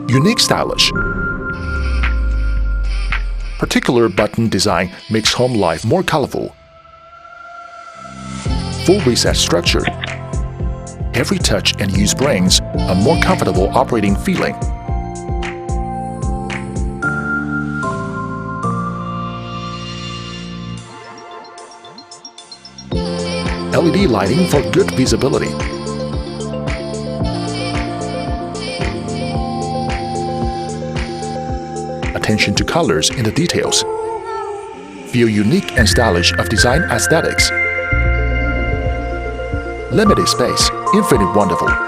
Unique stylish. Particular button design makes home life more colorful. Full reset structure. Every touch and use brings a more comfortable operating feeling. LED lighting for good visibility. Attention to colors in the details. Feel unique and stylish of design aesthetics. Limited space, infinite wonderful.